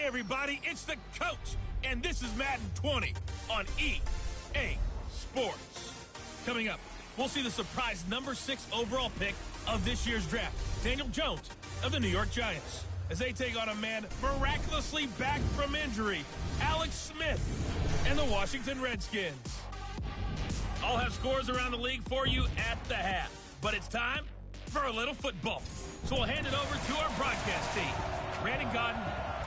Hey everybody, it's the Coach, and this is Madden 20 on EA Sports. Coming up, we'll see the surprise number 6 overall pick of this year's draft, Daniel Jones of the New York Giants, as they take on a man miraculously back from injury, Alex Smith, and the Washington Redskins. I'll have scores around the league for you at the half, but it's time for a little football. So we'll hand it over to our broadcast team, Brandon Godden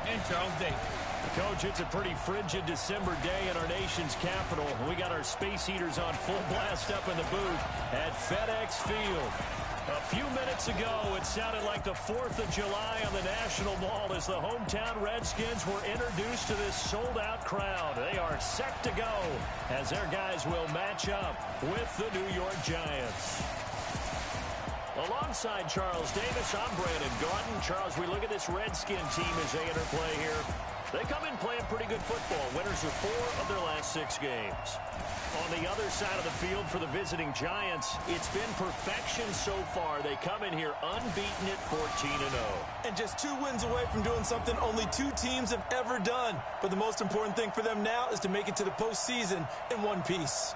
and Charles Davis. Coach, it's a pretty frigid December day in our nation's capital. We got our space heaters on full blast up in the booth at FedEx Field. A few minutes ago, it sounded like the 4th of July on the National Mall as the hometown Redskins were introduced to this sold-out crowd. They are set to go as their guys will match up with the New York Giants. Alongside Charles Davis, I'm Brandon Gordon. Charles, we look at this Redskin team as they interplay here. They come in playing pretty good football. Winners of 4 of their last 6 games. On the other side of the field for the visiting Giants, it's been perfection so far. They come in here unbeaten at 14-0. And just 2 wins away from doing something only 2 teams have ever done. But the most important thing for them now is to make it to the postseason in one piece.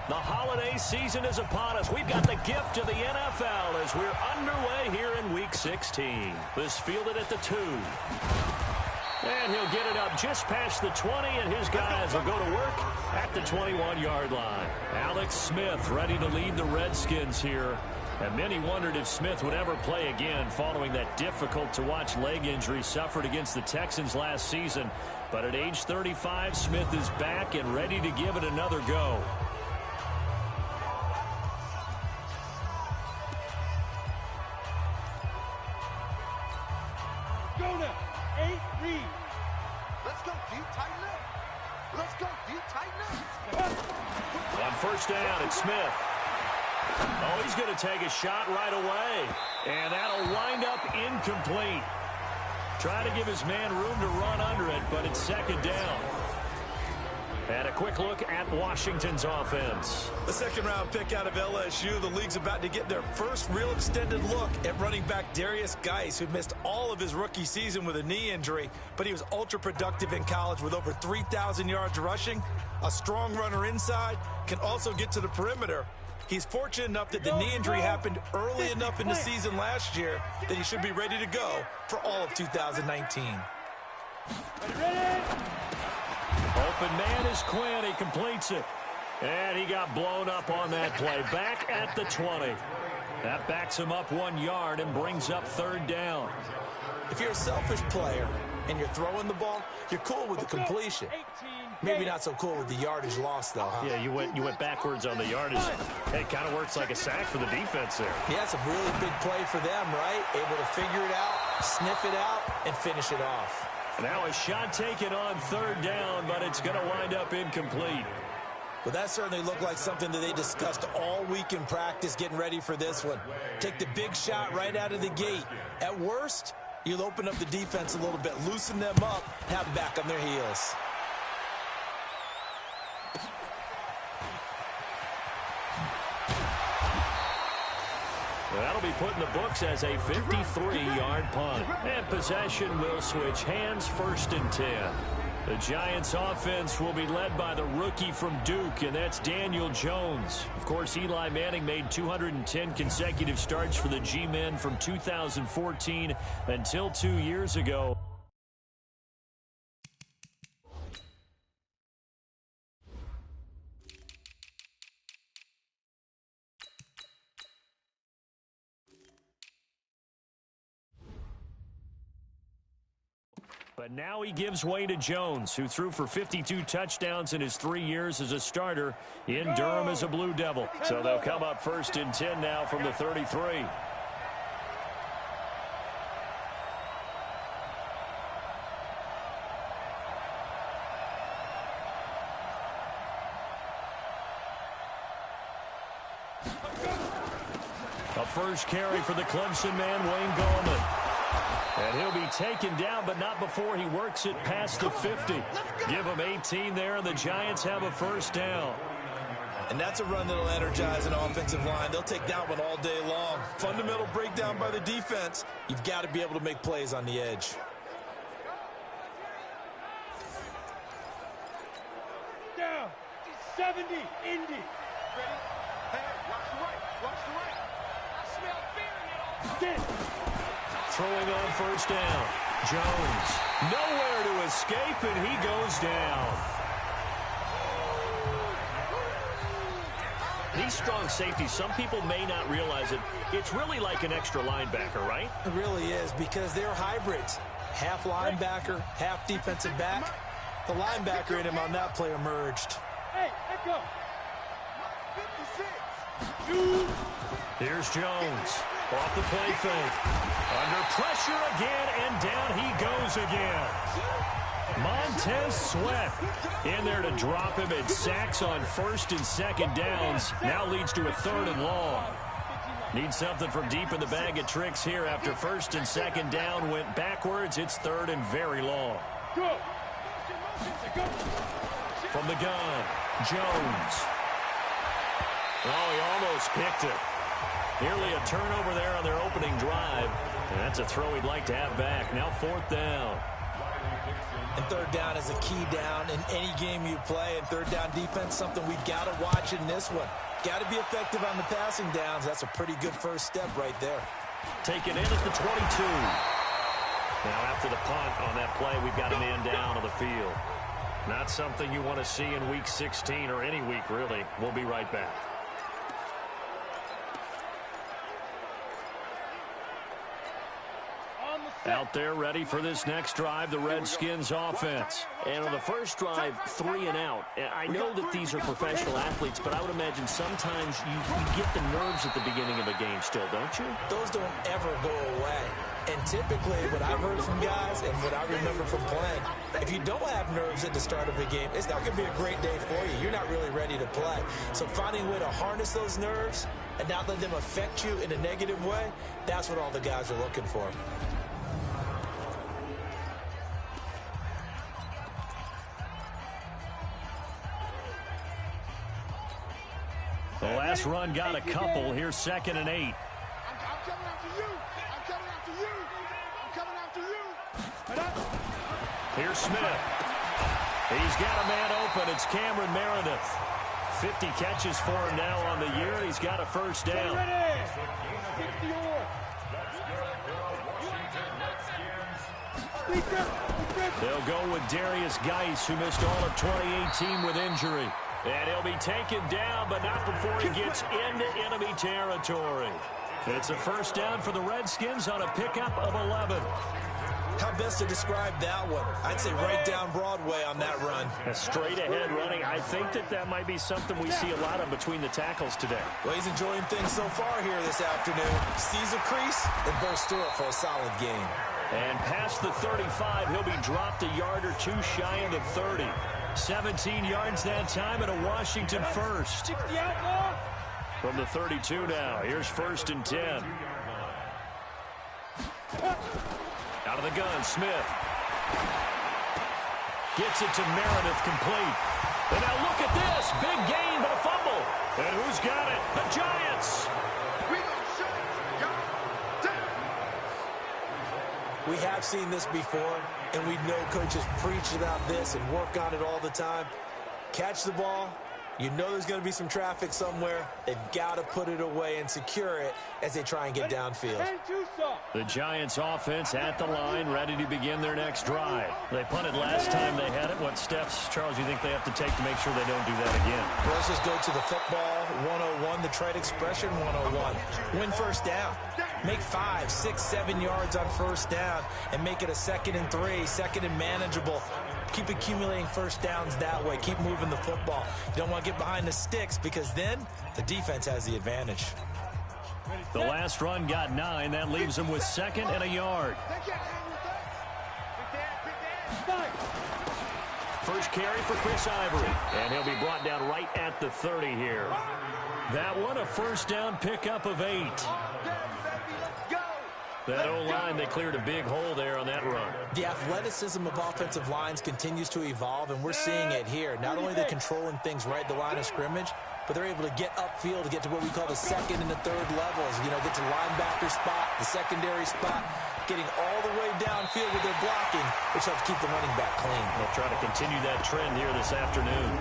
The holiday season is upon us. We've got the gift of the NFL as we're underway here in Week 16. This fielded at the 2. And he'll get it up just past the 20, and his guys will go to work at the 21-yard line. Alex Smith ready to lead the Redskins here. And many wondered if Smith would ever play again following that difficult-to-watch leg injury suffered against the Texans last season. But at age 35, Smith is back and ready to give it another go. On first down, it's Smith. Oh, he's going to take a shot right away. And that'll wind up incomplete. Trying to give his man room to run under it, but it's second down. And a quick look at Washington's offense. The second-round pick out of LSU. The league's about to get their first real extended look at running back Darius Geis, who missed all of his rookie season with a knee injury, but he was ultra-productive in college with over 3,000 yards rushing. A strong runner inside, can also get to the perimeter. He's fortunate enough that the knee injury happened early enough in the season last year that he should be ready to go for all of 2019. Ready? Open man is Quinn. He completes it. And he got blown up on that play. Back at the 20. That backs him up 1 yard and brings up third down. If you're a selfish player and you're throwing the ball, you're cool with the completion. Maybe not so cool with the yardage loss, though, huh? Yeah, you went backwards on the yardage. Hey, it kind of works like a sack for the defense there. Yeah, it's a really big play for them, right? Able to figure it out, sniff it out, and finish it off. Now a shot taken on third down, but it's going to wind up incomplete. Well, that certainly looked like something that they discussed all week in practice getting ready for this one. Take the big shot right out of the gate. At worst, you'll open up the defense a little bit, loosen them up, have them back on their heels. That'll be put in the books as a 53-yard punt. And possession will switch hands, 1st and 10. The Giants' offense will be led by the rookie from Duke, and that's Daniel Jones. Of course, Eli Manning made 210 consecutive starts for the G-Men from 2014 until 2 years ago. But now he gives way to Jones, who threw for 52 touchdowns in his 3 years as a starter in Durham as a Blue Devil. So they'll come up 1st and 10 now from the 33. A first carry for the Clemson man, Wayne Gallman. And he'll be taken down, but not before he works it past the 50. Give him 18 there, and the Giants have a first down. And that's a run that'll energize an offensive line. They'll take that one all day long. Fundamental breakdown by the defense. You've got to be able to make plays on the edge. Down. 70. Indy. Ready? Hey, watch the right. Watch the right. I smell fear in it all. Throwing on first down. Jones. Nowhere to escape, and he goes down. These strong safeties, some people may not realize it. It's really like an extra linebacker, right? It really is, because they're hybrids. Half linebacker, half defensive back. The linebacker in him on that play emerged. Hey, let go. 56. Here's Jones. Off the play fake. Under pressure again, and down he goes again. Montez Sweat in there to drop him, and sacks on 1st and 2nd downs. Now leads to a 3rd and long. Need something from deep in the bag of tricks here. After 1st and 2nd down went backwards, it's 3rd and very long. From the gun, Jones. Oh, he almost picked it. Nearly a turnover there on their opening drive. And that's a throw he'd like to have back. Now 4th down. And 3rd down is a key down in any game you play. And 3rd down defense, something we've got to watch in this one. Got to be effective on the passing downs. That's a pretty good first step right there. Taken in at the 22. Now after the punt on that play, we've got a man down on the field. Not something you want to see in Week 16 or any week, really. We'll be right back. Out there ready for this next drive, the Redskins offense. And on the first drive, 3 and out. I know that these are professional athletes, but I would imagine sometimes you get the nerves at the beginning of a game still, don't you? Those don't ever go away. And typically, what I've heard from guys and what I remember from playing, if you don't have nerves at the start of a game, it's not going to be a great day for you. You're not really ready to play. So finding a way to harness those nerves and not let them affect you in a negative way, that's what all the guys are looking for. The last run got a couple. Here's 2nd and 8. I'm coming after you. I'm coming after you. I'm coming after you. Here's Smith. He's got a man open. It's Cameron Meredith. 50 catches for him now on the year. He's got a first down. They'll go with Darius Geis, who missed all of 2018 with injury. And he'll be taken down, but not before he gets into enemy territory. It's a first down for the Redskins on a pickup of 11. How best to describe that one? I'd say right down Broadway on that run. A straight ahead running. I think that might be something we see a lot of between the tackles today. Well, he's enjoying things so far here this afternoon. Sees a crease and bursts through it for a solid game. And past the 35, he'll be dropped a yard or two shy of the 30. 17 yards that time and a Washington first. From the 32 now, here's 1st and 10. Out of the gun, Smith. Gets it to Meredith, complete. And now look at this, big gain but a fumble. And who's got it? The Giants. We have seen this before, and we know coaches preach about this and work on it all the time. Catch the ball, You know there's going to be some traffic somewhere. They've got to put it away and secure it as they try and get downfield. The Giants offense at the line, ready to begin their next drive. They punted last time they had it. What steps, Charles, you think they have to take to make sure they don't do that again? Well, let's just go to the football 101, the trade expression 101. Win first down. Make 5, 6, 7 yards on first down and make it a 2nd and 3, 2nd and manageable. Keep accumulating first downs that way. Keep moving the football. You don't want to get behind the sticks because then the defense has the advantage. The last run got 9. That leaves them with 2nd and a yard. First carry for Chris Ivory. And he'll be brought down right at the 30 here. That one, a first down pickup of 8. That O-line, they cleared a big hole there on that run. The athleticism of offensive lines continues to evolve, and we're seeing it here. Not only are they controlling things right at the line of scrimmage, but they're able to get upfield to get to what we call the 2nd and the 3rd levels. You know, get to linebacker spot, the secondary spot, getting all the way downfield with their blocking, which helps keep the running back clean. They'll try to continue that trend here this afternoon.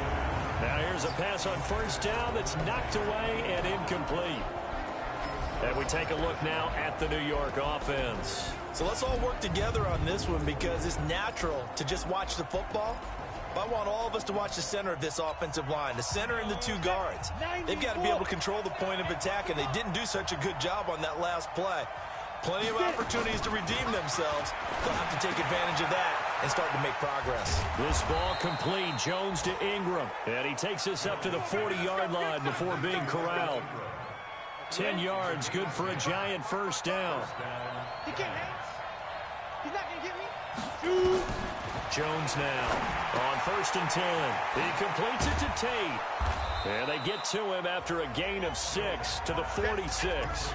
Now here's a pass on first down that's knocked away and incomplete. And we take a look now at the New York offense. So let's all work together on this one because it's natural to just watch the football. But I want all of us to watch the center of this offensive line, the center and the 2 guards. They've got to be able to control the point of attack, and they didn't do such a good job on that last play. Plenty of opportunities to redeem themselves. They'll have to take advantage of that and start to make progress. This ball complete. Jones to Ingram. And he takes us up to the 40-yard line before being corralled. 10 yards, good for a Giant first down. He can't hang. He's not going to get me. Jones now on 1st and 10. He completes it to Tate. And they get to him after a gain of 6 to the 46.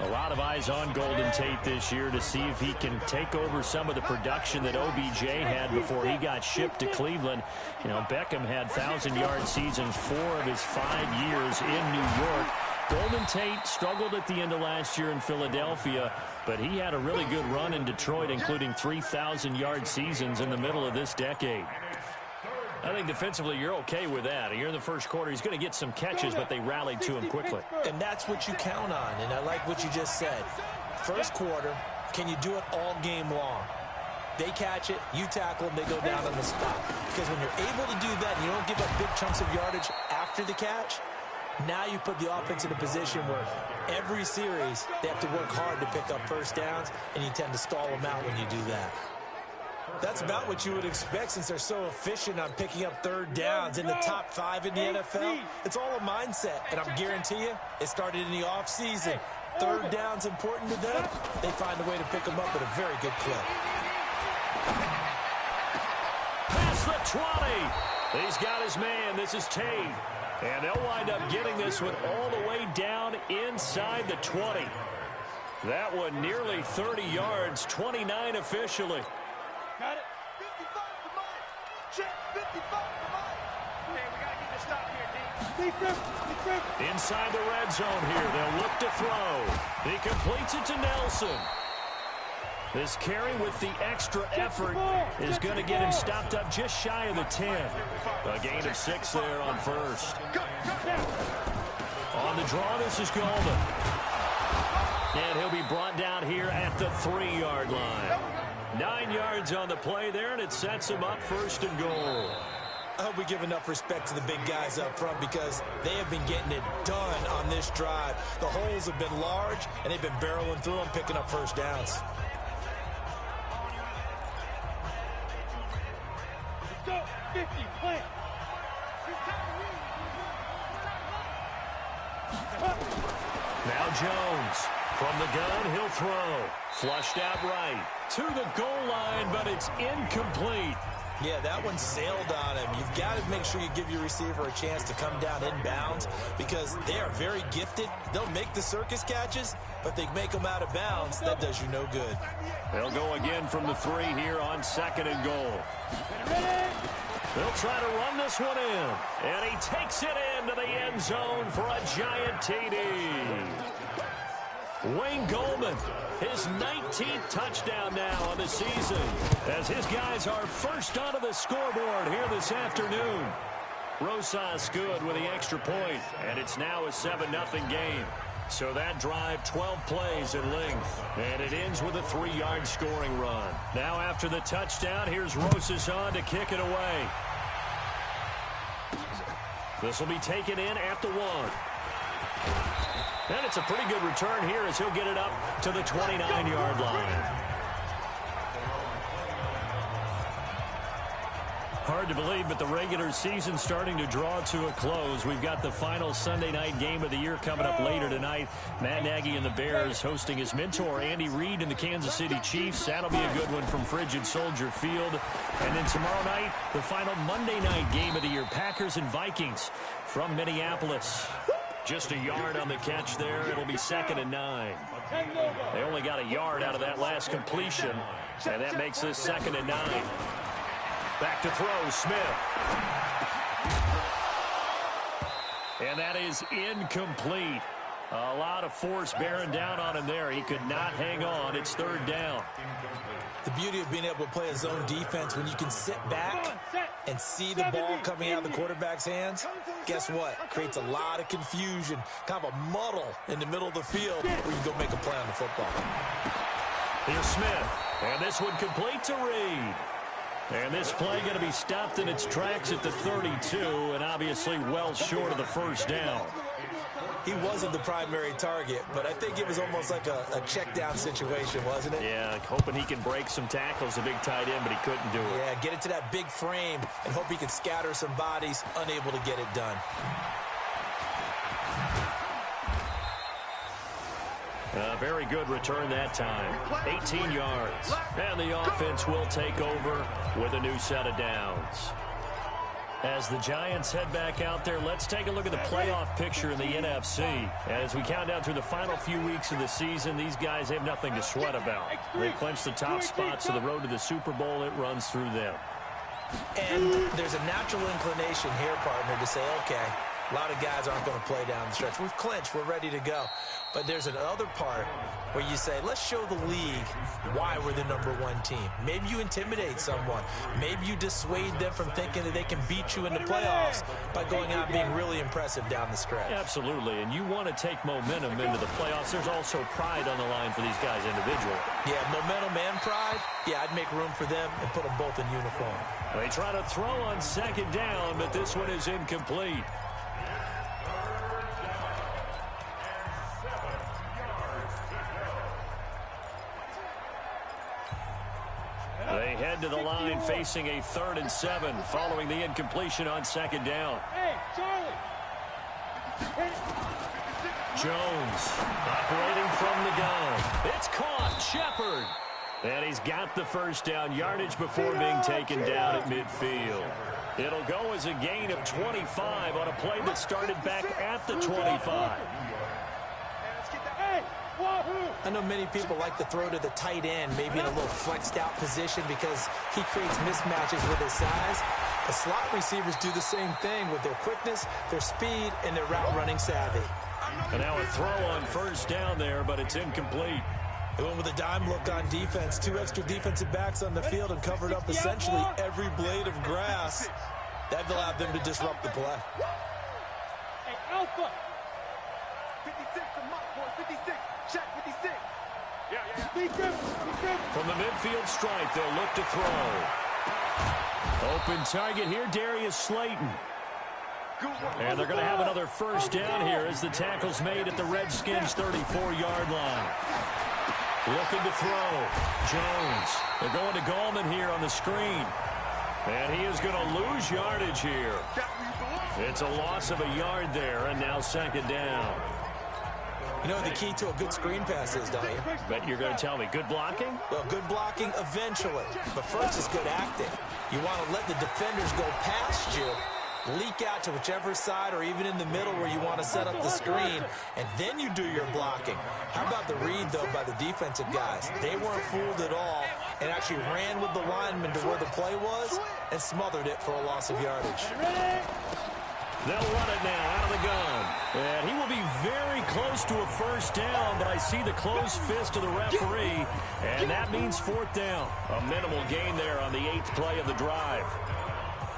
A lot of eyes on Golden Tate this year to see if he can take over some of the production that OBJ had before he got shipped to Cleveland. You know, Beckham had 1,000-yard seasons 4 of his 5 years in New York. Golden Tate struggled at the end of last year in Philadelphia, but he had a really good run in Detroit, including 3,000-yard seasons in the middle of this decade. I think defensively you're okay with that. You're in the first quarter. He's going to get some catches, but they rallied to him quickly. And that's what you count on, and I like what you just said. First quarter, can you do it all game long? They catch it, you tackle them, they go down on the spot. Because when you're able to do that and you don't give up big chunks of yardage after the catch, now you put the offense in a position where every series they have to work hard to pick up first downs, and you tend to stall them out when you do that. That's about what you would expect since they're so efficient on picking up 3rd downs in the top 5 in the NFL. It's all a mindset, and I guarantee you it started in the offseason. 3rd down's important to them. They find a way to pick them up at a very good clip. Past the 20. He's got his man. This is Tate. And they'll wind up getting this one all the way down inside the 20. That one nearly 30 yards, 29 officially. Got it. 55 for mine. Check. 55 for mine. Man, we got to get this stop here, D. Inside the red zone here. They'll look to throw. He completes it to Nelson. This carry with the extra effort is going to get him stopped up just shy of the 10. A gain of 6 there on first. On the draw, this is Golden. And he'll be brought down here at the 3-yard line. 9 yards on the play there, and it sets him up 1st and goal. I hope we give enough respect to the big guys up front because they have been getting it done on this drive. The holes have been large, and they've been barreling through them, picking up first downs. Go. 50. Plant. Now Jones. From the gun, he'll throw. Flushed out right. To the goal line, but it's incomplete. Yeah, that one sailed on him. You've got to make sure you give your receiver a chance to come down inbounds because they are very gifted. They'll make the circus catches, but they make them out of bounds. That does you no good. They'll go again from the 3 here on 2nd and goal. They'll try to run this one in. And he takes it into the end zone for a Giant TD. Wayne Goldman, his 19th touchdown now on the season. as his guys are first onto the scoreboard here this afternoon. Rosas good with the extra point, and it's now a 7-0 game. So that drive, 12 plays in length, and it ends with a 3-yard scoring run. Now after the touchdown, here's Rosas on to kick it away. This will be taken in at the 1. And it's a pretty good return here as he'll get it up to the 29-yard line. Hard to believe, but the regular season's starting to draw to a close. We've got the final Sunday night game of the year coming up later tonight. Matt Nagy and the Bears hosting his mentor, Andy Reid, and the Kansas City Chiefs. That'll be a good one from Frigid Soldier Field. And then tomorrow night, the final Monday night game of the year, Packers and Vikings from Minneapolis. Just a yard on the catch there. It'll be 2nd and 9. They only got a yard out of that last completion, and that makes this 2nd and 9. Back to throw, Smith. And that is incomplete. A lot of force bearing down on him there. He could not hang on. It's 3rd down. The beauty of being able to play a zone defense when you can sit back and see the ball coming out of the quarterback's hands, guess what? Creates a lot of confusion, kind of a muddle in the middle of the field where you go make a play on the football. Here's Smith. And this one complete to Reid. And this play going to be stopped in its tracks at the 32, and obviously well short of the 1st down. He wasn't the primary target, but I think it was almost like a check down situation, wasn't it? Yeah, hoping he can break some tackles, a big tight end, but he couldn't do it. Yeah, get it to that big frame and hope he can scatter some bodies, unable to get it done. A very good return that time. 18 yards. And the offense will take over with a new set of downs. As the Giants head back out there, let's take a look at the playoff picture in the NFC. As we count down through the final few weeks of the season, these guys have nothing to sweat about. They clinch the top spots of the road to the Super Bowl. It runs through them. And there's a natural inclination here, partner, to say, okay, a lot of guys aren't going to play down the stretch. We've clinched. We're ready to go. But there's another part where you say, let's show the league why we're the #1 team. Maybe you intimidate someone. Maybe you dissuade them from thinking that they can beat you in the playoffs by going out and being really impressive down the stretch. Absolutely, and you want to take momentum into the playoffs. There's also pride on the line for these guys individually. Yeah, momentum and pride. Yeah, I'd make room for them and put them both in uniform. They try to throw on 2nd down, but this one is incomplete. They head to the line facing a 3rd and 7 following the incompletion on 2nd down. Hey, Charlie. Jones operating from the gun. It's caught. Shepard. And he's got the 1st down yardage before being taken down at midfield. It'll go as a gain of 25 on a play that started back at the 25. I know many people like to throw to the tight end, maybe in a little flexed out position because he creates mismatches with his size. The slot receivers do the same thing with their quickness, their speed, and their route running savvy. And now a throw on 1st down there, but it's incomplete. They went with a dime look on defense. 2 extra defensive backs on the field and covered up essentially every blade of grass. That allowed them to disrupt the play. Hey, Alpha. 56 to Mike, boy. 56. Check 56. Yeah. From the midfield stripe, they'll look to throw. Open target here, Darius Slayton. And they're going to have another 1st down here as the tackle's made at the Redskins' 34-yard line. Looking to throw. Jones. They're going to Gallman here on the screen. And he is going to lose yardage here. It's a loss of a yard there, and now 2nd down. You know what the key to a good screen pass is, don't you? But you're going to tell me, good blocking? Well, good blocking eventually. But first is good acting. You want to let the defenders go past you, leak out to whichever side or even in the middle where you want to set up the screen, and then you do your blocking. How about the read, though, by the defensive guys? They weren't fooled at all and actually ran with the lineman to where the play was and smothered it for a loss of yardage. They'll run it now out of the gun. And he will be very close to a first down, but I see the closed fist of the referee, and that means fourth down. A minimal gain there on the 8th play of the drive.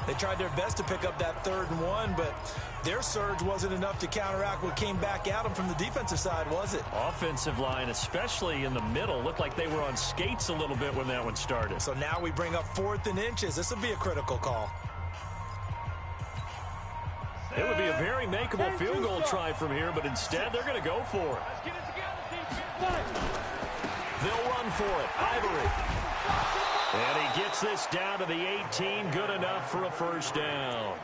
They tried their best to pick up that 3rd and 1, but their surge wasn't enough to counteract what came back at them from the defensive side, was it? Offensive line, especially in the middle, looked like they were on skates a little bit when that one started. So now we bring up 4th and inches. This will be a critical call. It would be a very makeable field goal try from here, but instead they're going to go for it. They'll run for it. Ivory. And he gets this down to the 18. Good enough for a first down.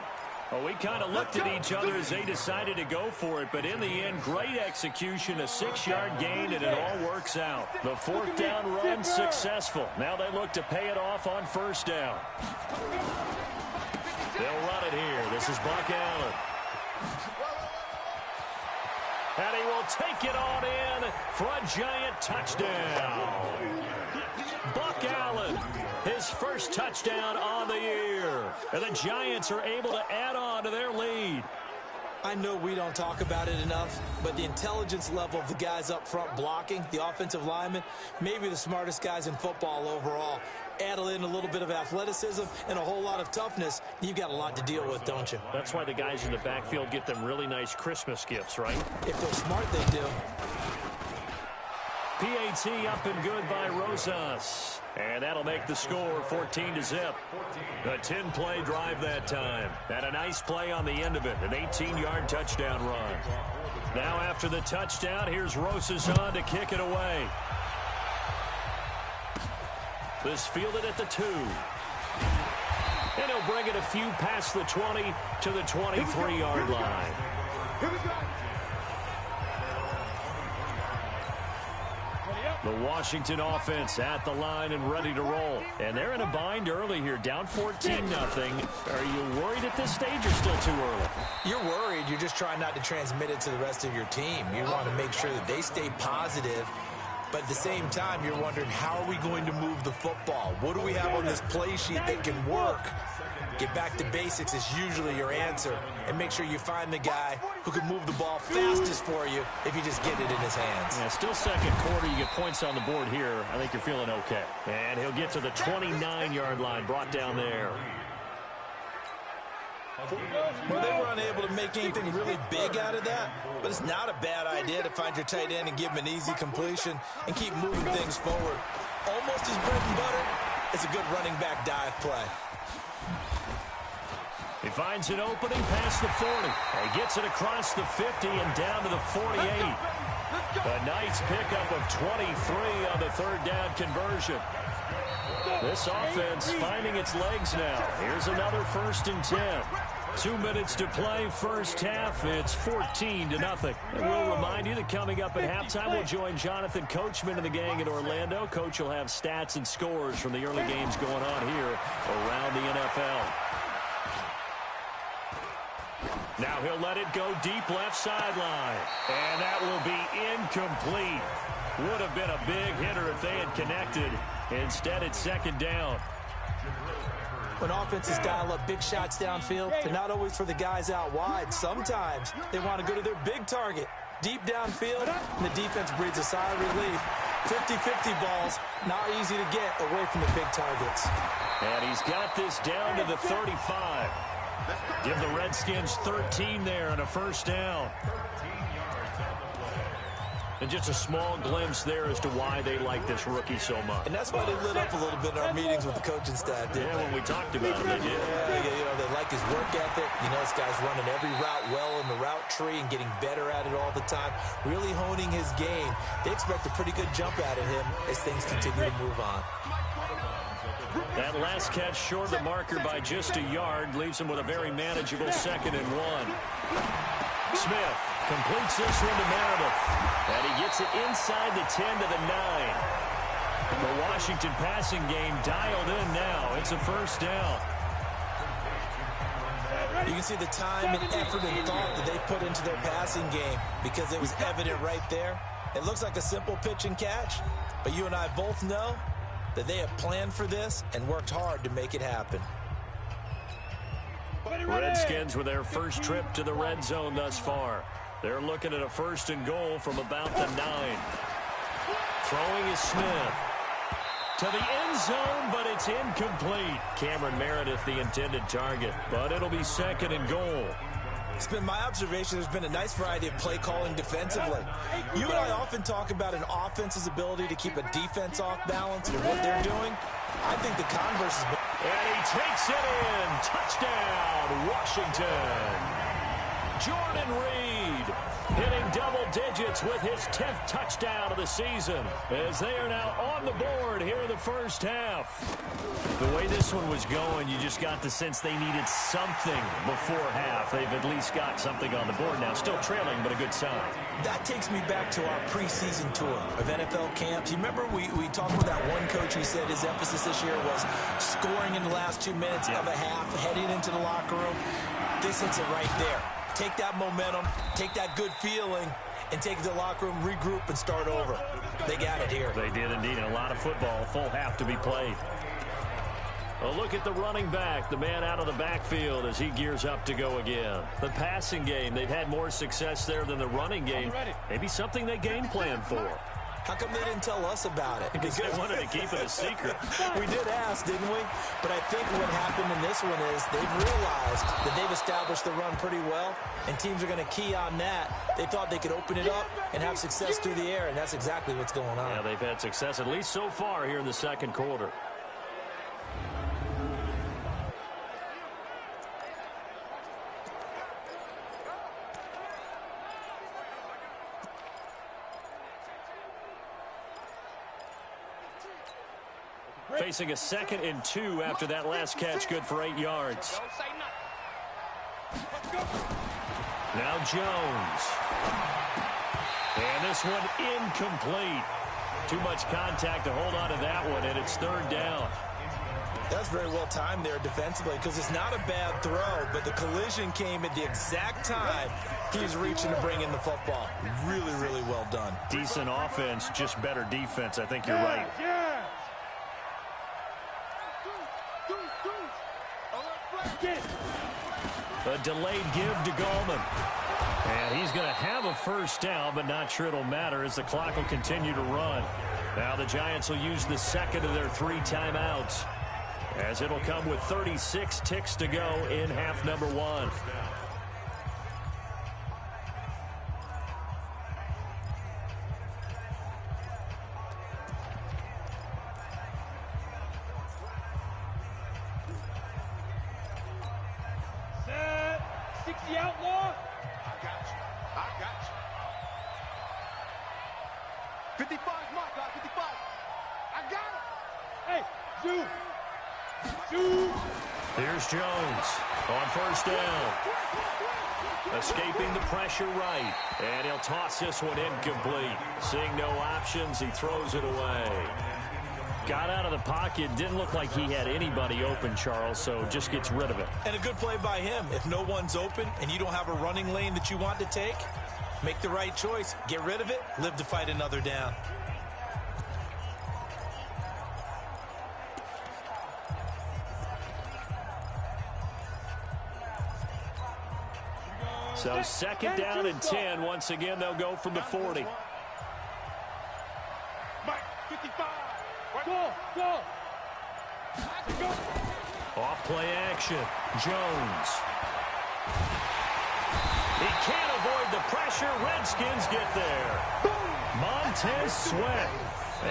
Well, we kind of looked at each other as they decided to go for it, but in the end, great execution, a 6-yard gain, and it all works out. The 4th down run successful. Now they look to pay it off on first down. They'll run it here. This is Buck Allen. And he will take it on in for a giant touchdown. Buck Allen, his first touchdown on the year. And the Giants are able to add on to their lead. I know we don't talk about it enough, but the intelligence level of the guys up front blocking, the offensive linemen, maybe the smartest guys in football overall. Add in a little bit of athleticism and a whole lot of toughness, you've got a lot to deal with, don't you? That's why the guys in the backfield get them really nice Christmas gifts, right? If they're smart, they do. PAT up and good by Rosas. And that'll make the score 14-0. A 10-play drive that time. And a nice play on the end of it. An 18-yard touchdown run. Now after the touchdown, here's Rosas on to kick it away. This fielded at the 2. And he'll bring it a few past the 20 to the 23-yard line. Here we go. The Washington offense at the line and ready to roll. And they're in a bind early here, down 14-0. Are you worried at this stage or still too early? You're worried. You're just trying not to transmit it to the rest of your team. You want to make sure that they stay positive. But at the same time, you're wondering, how are we going to move the football? What do we have on this play sheet that can work? Get back to basics is usually your answer. And make sure you find the guy who can move the ball fastest for you if you just get it in his hands. Yeah, still second quarter. You get points on the board here. I think you're feeling okay. And he'll get to the 29-yard line, brought down there. Well, they were unable to make anything really big out of that, but it's not a bad idea to find your tight end and give him an easy completion and keep moving things forward. Almost his bread and butter. It's a good running back dive play. He finds an opening past the 40. He gets it across the 50 and down to the 48. A nice pickup of 23 on the 3rd down conversion. This offense finding its legs now. Here's another 1st and 10. 2 minutes to play, first half. It's 14-0. And we'll remind you that coming up at halftime, we'll join Jonathan Coachman and the gang in Orlando. Coach will have stats and scores from the early games going on here around the NFL. Now he'll let it go deep left sideline. And that will be incomplete. Would have been a big hitter if they had connected. Instead, it's 2nd down. When offenses dial up big shots downfield, they're not always for the guys out wide. Sometimes they want to go to their big target. Deep downfield, and the defense breathes a sigh of relief. 50-50 balls, not easy to get away from the big targets. And he's got this down to the 35. Give the Redskins 13 there and a first down. And just a small glimpse there as to why they like this rookie so much. And that's why they lit up a little bit in our meetings with the coaching staff, didn't they? When we talked about him, they did. Yeah, they like his work ethic. You know, this guy's running every route well in the route tree and getting better at it all the time, really honing his game. They expect a pretty good jump out of him as things continue to move on. That last catch short of the marker by just a yard leaves him with a very manageable 2nd and 1. Smith completes this one to Meredith. And he gets it inside the 10 to the 9. The Washington passing game dialed in now. It's a first down. You can see the time and effort and thought that they put into their passing game because it was evident right there. It looks like a simple pitch and catch, but you and I both know that they have planned for this and worked hard to make it happen. Redskins with their first trip to the red zone thus far. They're looking at a 1st and goal from about the 9. Throwing is Smith. To the end zone, but it's incomplete. Cameron Meredith, the intended target, but it'll be 2nd and goal. It's been my observation there's been a nice variety of play calling defensively. You and I often talk about an offense's ability to keep a defense off balance with what they're doing. I think the converse has been... And he takes it in. Touchdown, Washington. Jordan Reed hitting double digits with his 10th touchdown of the season as they are now on the board here in the first half. The way this one was going, you just got the sense they needed something before half. They've at least got something on the board now. Still trailing, but a good sign. That takes me back to our preseason tour of NFL camps. You remember we talked with that one coach who said his emphasis this year was scoring in the last 2 minutes of a half, heading into the locker room. This hits it right there. Take that momentum, take that good feeling, and take it to the locker room, regroup, and start over. They got it here. They did indeed. A lot of football, full half to be played. A look at the running back, the man out of the backfield as he gears up to go again. The passing game, they've had more success there than the running game. Maybe something they game plan for. How come they didn't tell us about it? Because they wanted to keep it a secret. We did ask, didn't we? But I think what happened in this one is they've realized that they've established the run pretty well, and teams are going to key on that. They thought they could open it up and have success through the air, and that's exactly what's going on. Yeah, they've had success, at least so far, here in the second quarter. Facing a 2nd and 2 after that last catch, good for 8 yards. Now Jones. And this one incomplete. Too much contact to hold on to that one, and it's 3rd down. That's very well timed there defensively because it's not a bad throw, but the collision came at the exact time he's reaching to bring in the football. Really, really well done. Decent offense, just better defense. I think you're right. A delayed give to Gallman. And he's going to have a 1st down, but not sure it'll matter as the clock will continue to run. Now the Giants will use the 2nd of their 3 timeouts, as it'll come with 36 ticks to go in half number 1. Here's Jones on 1st down. Escaping the pressure right. And he'll toss this one incomplete. Seeing no options, he throws it away. Got out of the pocket. Didn't look like he had anybody open, Charles, so just gets rid of it. And a good play by him. If no one's open and you don't have a running lane that you want to take, make the right choice. Get rid of it. Live to fight another down. So 2nd down and 10. Once again, they'll go from the 40. Off play action. Jones. He can't avoid the pressure. Redskins get there. Montez Sweat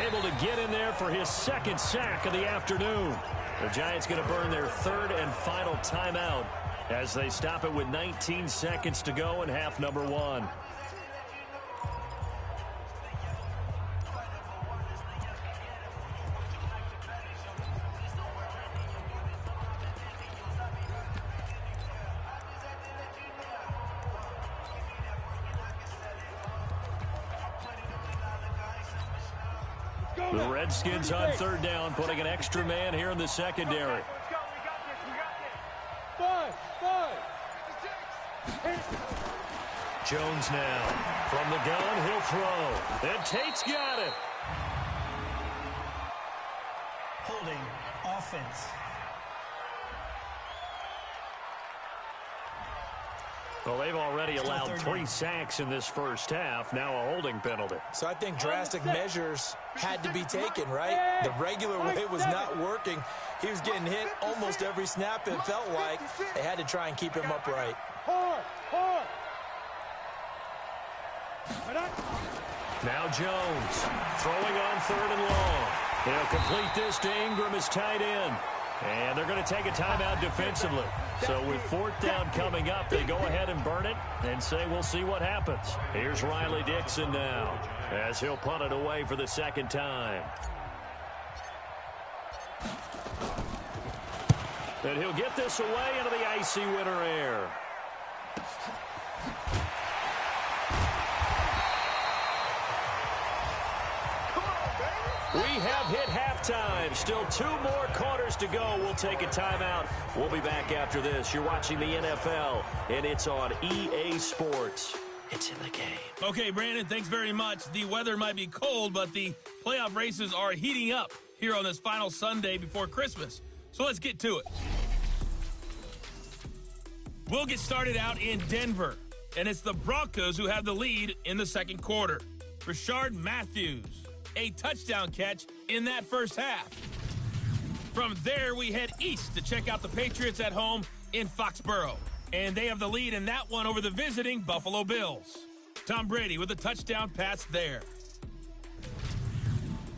able to get in there for his 2nd sack of the afternoon. The Giants going to burn their 3rd and final timeout as they stop it with 19 seconds to go in half number 1. The Redskins on 3rd down, putting an extra man here in the secondary. Jones now from the gun, he'll throw. And Tate's got it. Holding offense. Well, they've already allowed 3 sacks in this first half, now a holding penalty. So I think drastic measures had to be taken, right? The regular way was not working. He was getting hit almost every snap, it felt like. They had to try and keep him upright. Now Jones throwing on 3rd and long. He'll complete this to Ingram as tight end. And they're going to take a timeout defensively. So with 4th down coming up, they go ahead and burn it and say we'll see what happens. Here's Riley Dixon now as he'll punt it away for the 2nd time. And he'll get this away into the icy winter air. We have hit halftime. Still 2 more quarters to go. We'll take a timeout. We'll be back after this. You're watching the NFL, and it's on EA Sports. It's in the game. Okay, Brandon, thanks very much. The weather might be cold, but the playoff races are heating up here on this final Sunday before Christmas. So let's get to it. We'll get started out in Denver, and it's the Broncos who have the lead in the 2nd quarter. Rashard Matthews, a touchdown catch in that first half. From there, we head east to check out the Patriots at home in Foxborough. And they have the lead in that one over the visiting Buffalo Bills. Tom Brady with a touchdown pass there.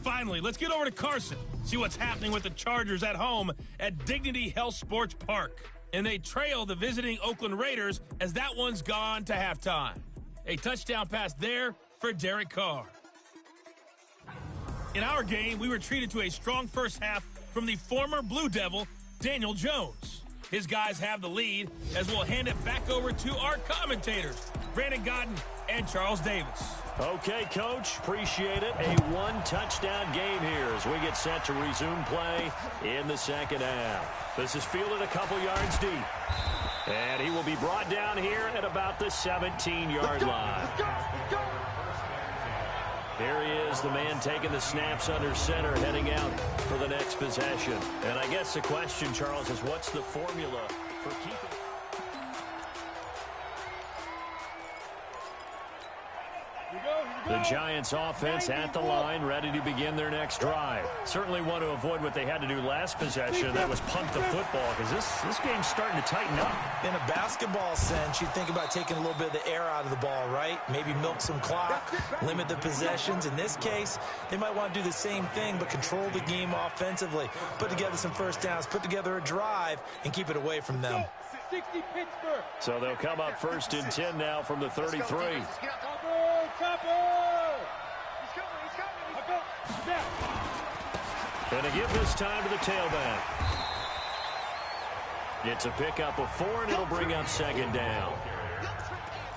Finally, let's get over to Carson. See what's happening with the Chargers at home at Dignity Health Sports Park. And they trail the visiting Oakland Raiders as that one's gone to halftime. A touchdown pass there for Derek Carr. In our game, we were treated to a strong first half from the former Blue Devil, Daniel Jones. His guys have the lead as we'll hand it back over to our commentators, Brandon Godden and Charles Davis. Okay, Coach, appreciate it. A 1-touchdown game here as we get set to resume play in the 2nd half. This is fielded a couple yards deep. And he will be brought down here at about the 17-yard line. Here he is, the man taking the snaps under center, heading out for the next possession. And I guess the question, Charles, is what's the formula for keeping... The Giants offense at the line, ready to begin their next drive. Certainly want to avoid what they had to do last possession, that was punt the football, because this game's starting to tighten up. In a basketball sense, you think about taking a little bit of the air out of the ball, right? Maybe milk some clock, limit the possessions. In this case, they might want to do the same thing, but control the game offensively. Put together some first downs, put together a drive, and keep it away from them. So they'll come up 1st and 10 now from the 33. And to give this time to the tailback. It's a pickup of 4, and it'll bring up 2nd down.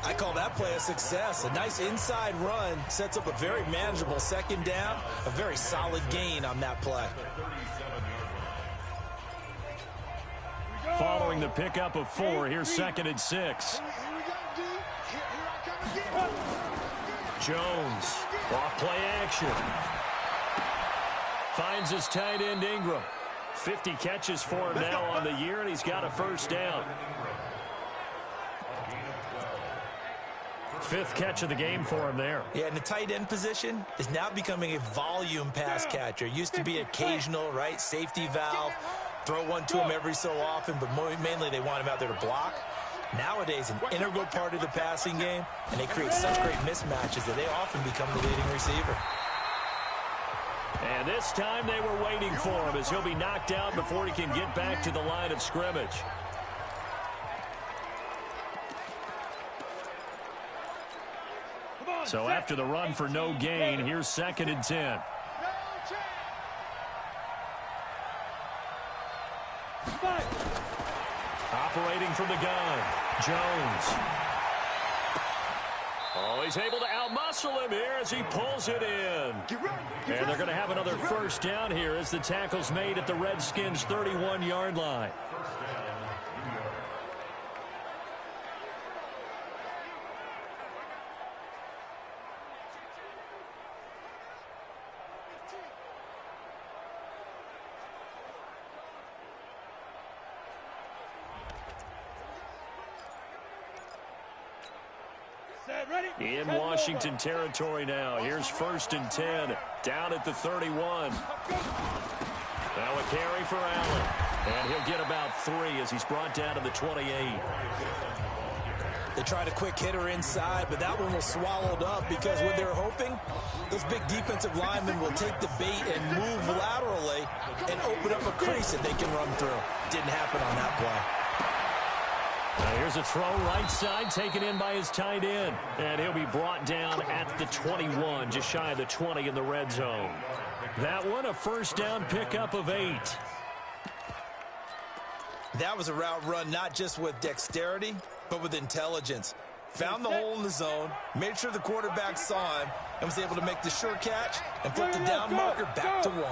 I call that play a success. A nice inside run sets up a very manageable 2nd down. A very solid gain on that play. Following the pickup of 4, here's 2nd and 6. Jones, off play action. Finds his tight end Ingram. 50 catches for him now on the year, and he's got a first down. 5th catch of the game for him there. Yeah, and the tight end position is now becoming a volume pass catcher. Used to be occasional, right? Safety valve. Throw one to him every so often, but mainly they want him out there to block. Nowadays, an integral part of the passing game, and they create such great mismatches that they often become the leading receiver. And this time they were waiting for him as he'll be knocked out before he can get back to the line of scrimmage. So after the run for no gain, here's 2nd and 10. Operating from the gun, Jones. Oh, he's able to outmuscle him here as he pulls it in. And they're going to have another first down here as the tackle's made at the Redskins' 31-yard line. In Washington territory now. Here's 1st and 10. Down at the 31. Now a carry for Allen. And he'll get about 3 as he's brought down to the 28. They tried a quick hitter inside, but that one was swallowed up because what they're hoping, those big defensive linemen will take the bait and move laterally and open up a crease that they can run through. Didn't happen on that play. Now here's a throw right side taken in by his tight end. And he'll be brought down at the 21, just shy of the 20 in the red zone. That one a 1st down pickup of 8. That was a route run not just with dexterity, but with intelligence. Found the hole in the zone, made sure the quarterback saw him, and was able to make the sure catch and flip the down marker back to 1.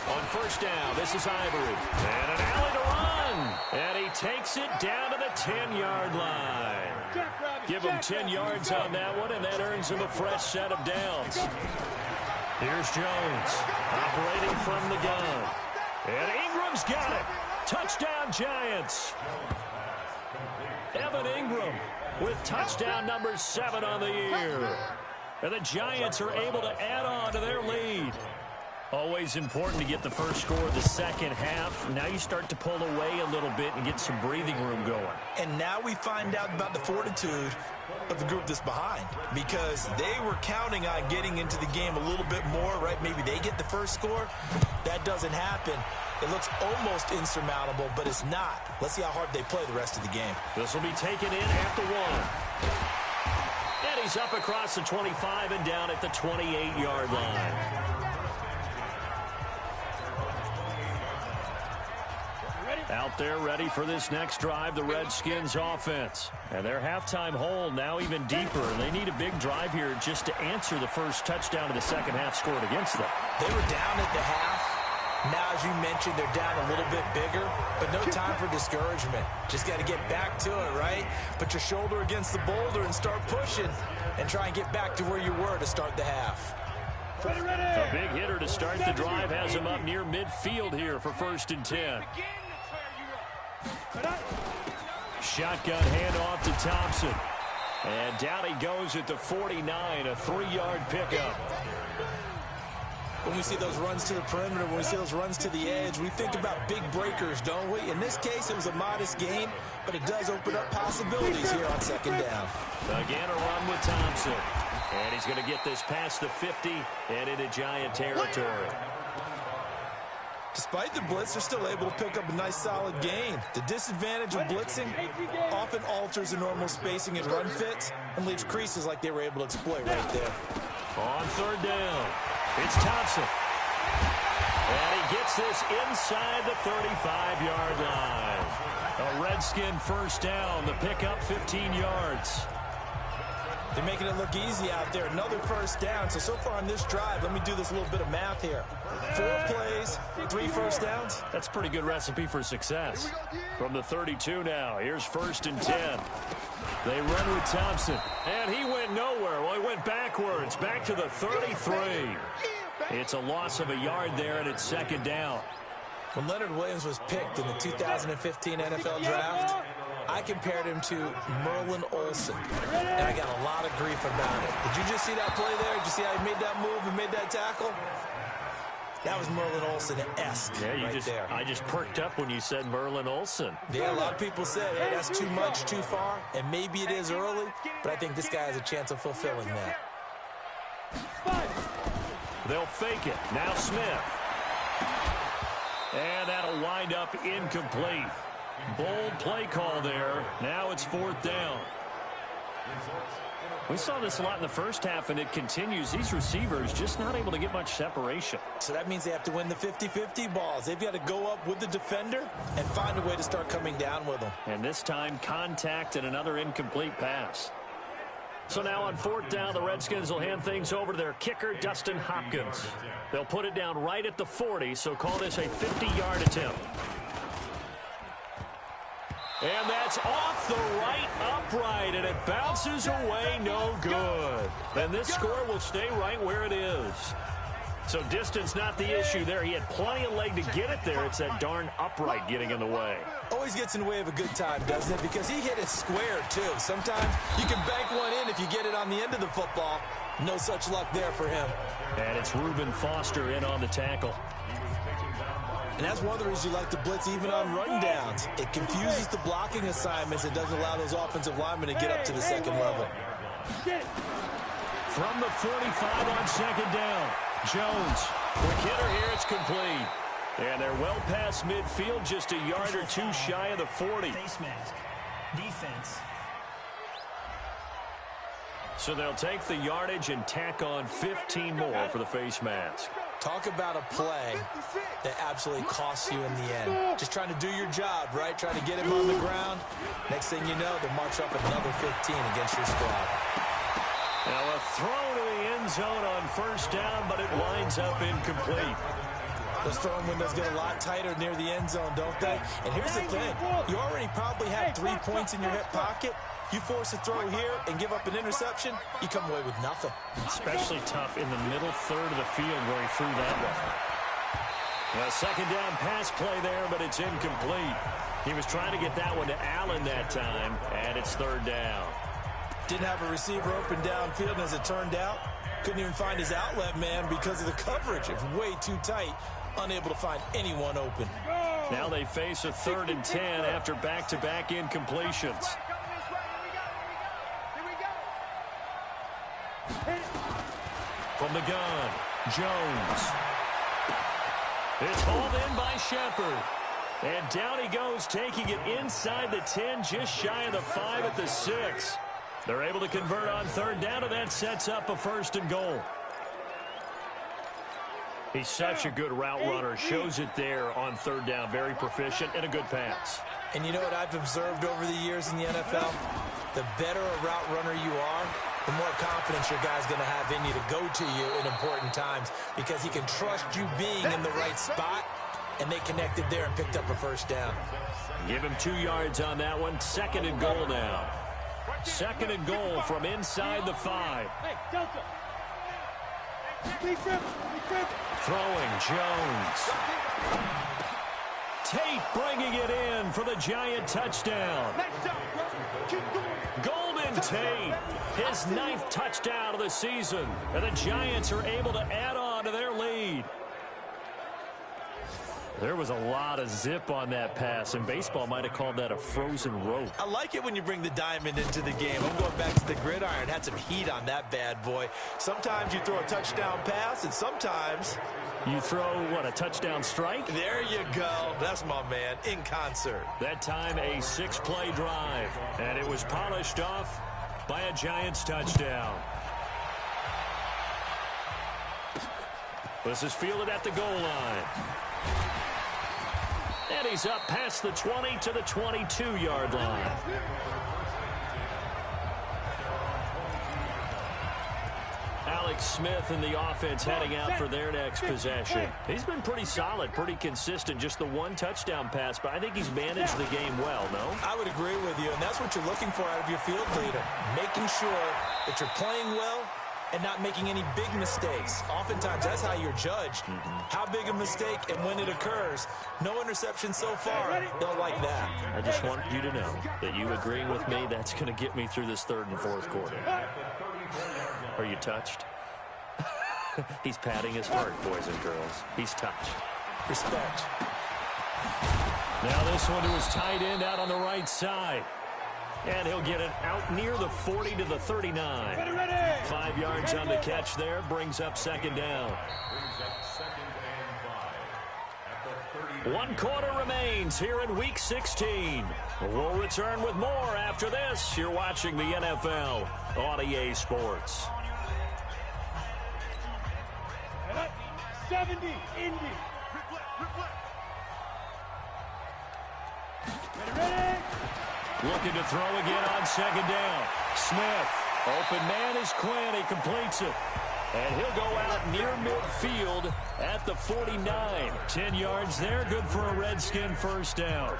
On 1st down, this is Ivory. And an alley to run. And he takes it down to the 10-yard line. Give him 10 yards on that one, and that earns him a fresh set of downs. Here's Jones, operating from the gun. And Ingram's got it. Touchdown, Giants. Evan Ingram with touchdown number 7 on the year. And the Giants are able to add on to their lead. Always important to get the first score of the second half. Now you start to pull away a little bit and get some breathing room going. And now we find out about the fortitude of the group that's behind, because they were counting on getting into the game a little bit more, right? Maybe they get the first score. That doesn't happen. It looks almost insurmountable, but it's not. Let's see how hard they play the rest of the game. This will be taken in at the 1. And he's up across the 25 and down at the 28-yard line. Out there ready for this next drive, the Redskins offense. And their halftime hole now even deeper. And they need a big drive here just to answer the first touchdown of the second half scored against them. They were down at the half. Now, as you mentioned, they're down a little bit bigger, but no time for discouragement. Just got to get back to it, right? Put your shoulder against the boulder and start pushing and try and get back to where you were to start the half. A big hitter to start the drive has him up near midfield here for 1st and 10. Shotgun handoff to Thompson. And down he goes at the 49, a 3-yard pickup. When we see those runs to the perimeter, when we see those runs to the edge, we think about big breakers, don't we? In this case, it was a modest gain, but it does open up possibilities here on 2nd down. Again, a run with Thompson. And he's going to get this past the 50 and into Giant territory. Despite the blitz, they're still able to pick up a nice solid gain. The disadvantage of blitzing often alters the normal spacing and run fits and leaves creases like they were able to exploit right there. On 3rd down, it's Thompson. And he gets this inside the 35-yard line. A Redskin 1st down, the pickup 15 yards. They're making it look easy out there. Another 1st down. So far on this drive, let me do this little bit of math here. 4 plays, 3 1st downs. That's a pretty good recipe for success. From the 32 now, here's 1st and 10. They run with Thompson, and he went nowhere. Well, he went backwards, back to the 33. It's a loss of a yard there, and it's 2nd down. When Leonard Williams was picked in the 2015 NFL Draft, I compared him to Merlin Olsen, and I got a lot of grief about it. Did you just see that play there? Did you see how he made that move and made that tackle? That was Merlin Olsen-esque there. I just perked up when you said Merlin Olsen. Yeah, a lot of people said, hey, that's too much, too far, and maybe it is early, but I think this guy has a chance of fulfilling that. They'll fake it. Now Smith. And that'll wind up incomplete. Bold play call there. Now it's 4th down. We saw this a lot in the first half, and it continues. These receivers just not able to get much separation. So that means they have to win the 50-50 balls. They've got to go up with the defender and find a way to start coming down with them. And this time, contact and another incomplete pass. So now on 4th down, the Redskins will hand things over to their kicker, Dustin Hopkins. They'll put it down right at the 40, so call this a 50-yard attempt. And that's off the right upright, and it bounces away, no good. And this score will stay right where it is. So distance not the issue there. He had plenty of leg to get it there. It's that darn upright getting in the way. Always gets in the way of a good time, doesn't it? Because he hit it square, too. Sometimes you can bank one in if you get it on the end of the football. No such luck there for him. And it's Reuben Foster in on the tackle. And that's one of the reasons you like to blitz even on run downs. It confuses the blocking assignments. It doesn't allow those offensive linemen to get up to the second level. From the 45 on second down, Jones. Quick hitter here, it's complete. And they're well past midfield, just a yard or two shy of the 40. Face mask. Defense. So they'll take the yardage and tack on 15 more for the face mask. Talk about a play that absolutely costs you in the end. Just trying to do your job, right? Trying to get him on the ground. Next thing you know, they'll march up another 15 against your squad. Now a throw to the end zone on first down, but it winds up incomplete. Those throwing windows get a lot tighter near the end zone, don't they? And here's the thing. You already probably have 3 points in your hip pocket. You force a throw here and give up an interception, you come away with nothing. Especially tough in the middle third of the field where he threw that one. A second down pass play there, but it's incomplete. He was trying to get that one to Allen that time, and it's third down. Didn't have a receiver open downfield, and as it turned out, couldn't even find his outlet man because of the coverage. It was way too tight, unable to find anyone open. Now they face a 3rd and 10 after back-to-back incompletions. From the gun, Jones. It's hauled in by Shepard. And down he goes, taking it inside the 10, just shy of the 5 at the 6. They're able to convert on third down, and that sets up a 1st and goal. He's such a good route runner. Shows it there on third down. Very proficient and a good pass. And you know what I've observed over the years in the NFL? The better a route runner you are, the more confidence your guy's going to have in you to go to you in important times because he can trust you being in the right spot, and they connected there and picked up a 1st down. Give him 2 yards on that one. 2nd and goal now. 2nd and goal from inside the 5. Throwing, Jones. Tate bringing it in for the Giant touchdown. Golden Tate, his 9th touchdown of the season. And the Giants are able to add on to their lead. There was a lot of zip on that pass, and baseball might have called that a frozen rope. I like it when you bring the diamond into the game. I'm going back to the gridiron. Had some heat on that bad boy. Sometimes you throw a touchdown pass, and sometimes you throw, what, a touchdown strike? There you go. That's my man, in concert. That time a 6-play drive, and it was polished off by a Giants touchdown. This is fielded at the goal line. And he's up past the 20 to the 22-yard line. Alex Smith and the offense heading out for their next possession. He's been pretty solid, pretty consistent, just the 1 touchdown pass, but I think he's managed the game well, no? I would agree with you, and that's what you're looking for out of your field leader, making sure that you're playing well and not making any big mistakes. Oftentimes, that's how you're judged. How big a mistake and when it occurs. No interception so far. Don't like that. I just want you to know that you agreeing with me, that's going to get me through this 3rd and 4th quarter. Are you touched? He's patting his heart, boys and girls. He's touched. Respect. Now this one to his tight end out on the right side. And he'll get it out near the 40 to the 39. 5 yards on the catch there. Brings up 2nd down. 1 quarter remains here in Week 16. We'll return with more after this. You're watching the NFL on EA Sports. 70, Indy. Ready? Looking to throw again on 2nd down. Smith. Open man is Quinn. He completes it. And he'll go out near midfield at the 49. 10 yards there. Good for a Redskin 1st down.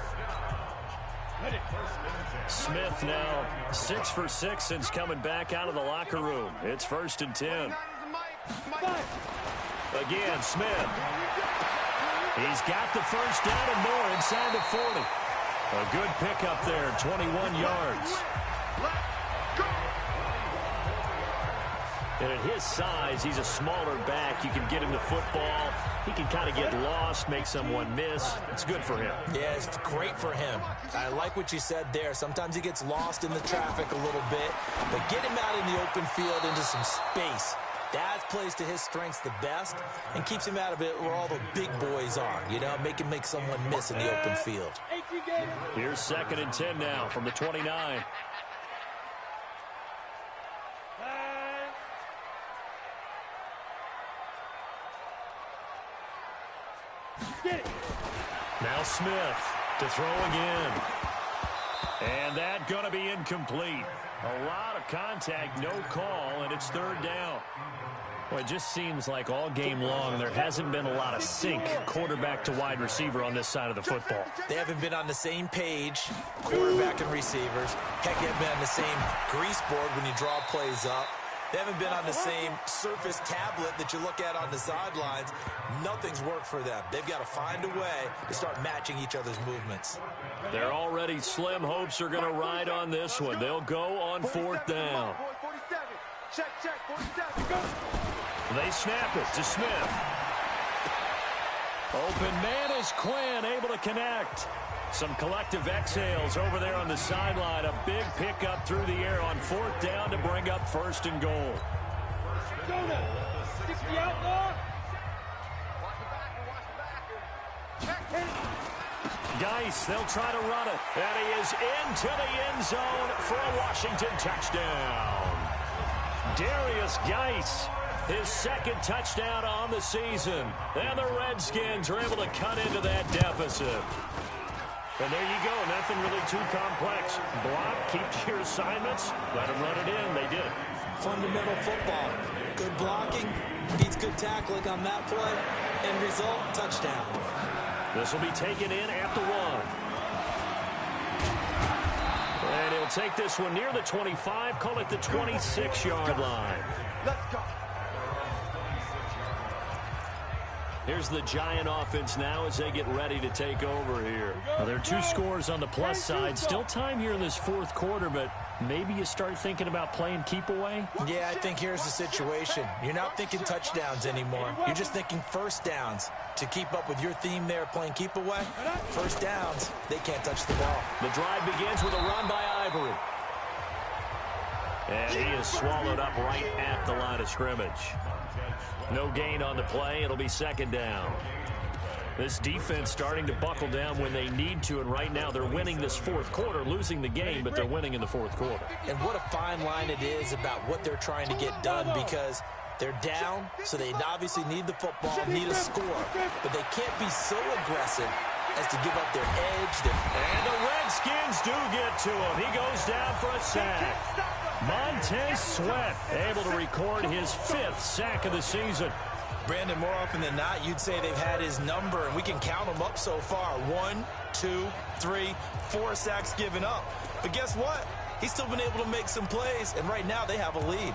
Smith now 6 for 6 since coming back out of the locker room. It's 1st and 10. Again, Smith. He's got the first down and more inside the 40. A good pickup there, 21 yards. And at his size, he's a smaller back. You can get him the football. He can kind of get lost, make someone miss. It's good for him. Yeah, it's great for him. I like what you said there. Sometimes he gets lost in the traffic a little bit, but get him out in the open field into some space. That plays to his strengths the best and keeps him out of it where all the big boys are. You know, make him make someone miss in the open field. Here's 2nd and 10 now from the 29. Now Smith to throw again. And that going to be incomplete. A lot of contact, no call, and it's 3rd down. Well, it just seems like all game long there hasn't been a lot of sync quarterback to wide receiver on this side of the football. They haven't been on the same page, quarterback and receivers. Heck, they haven't been on the same grease board when you draw plays up. They haven't been on the same surface tablet that you look at on the sidelines. Nothing's worked for them. They've got to find a way to start matching each other's movements. Their already slim hopes are going to ride on this one. They'll go on 4th down. They snap it to Smith. Open man is Quinn, able to connect. Some collective exhales over there on the sideline. A big pickup through the air on 4th down to bring up 1st and goal. Geis, they'll try to run it. And he is into the end zone for a Washington touchdown. Darius Geis, his 2nd touchdown on the season. And the Redskins are able to cut into that deficit. And there you go, nothing really too complex. Block, keep to your assignments, let them run it in. They did. Fundamental football. Good blocking beats good tackling on that play. End result, touchdown. This will be taken in at the 1. And he'll take this one near the 25, call it the 26-yard line. Let's go. Here's the Giant offense now as they get ready to take over here. Well, there are 2 scores on the plus side. Still time here in this 4th quarter, but maybe you start thinking about playing keep away? Yeah, I think here's the situation. You're not thinking touchdowns anymore. You're just thinking 1st downs. To keep up with your theme there, playing keep away, 1st downs, they can't touch the ball. The drive begins with a run by Ivory. And he is swallowed up right at the line of scrimmage. No gain on the play. It'll be 2nd down. This defense starting to buckle down when they need to, and right now they're winning this 4th quarter, losing the game, but they're winning in the 4th quarter. And what a fine line it is about what they're trying to get done, because they're down, so they obviously need the football, need a score, but they can't be so aggressive as to give up their edge. And the Redskins do get to him. He goes down for a sack. Montez Sweat able to record his 5th sack of the season. Brandon, more often than not, you'd say they've had his number, and we can count them up so far. 1, 2, 3, 4 sacks given up. But guess what? He's still been able to make some plays, and right now they have a lead.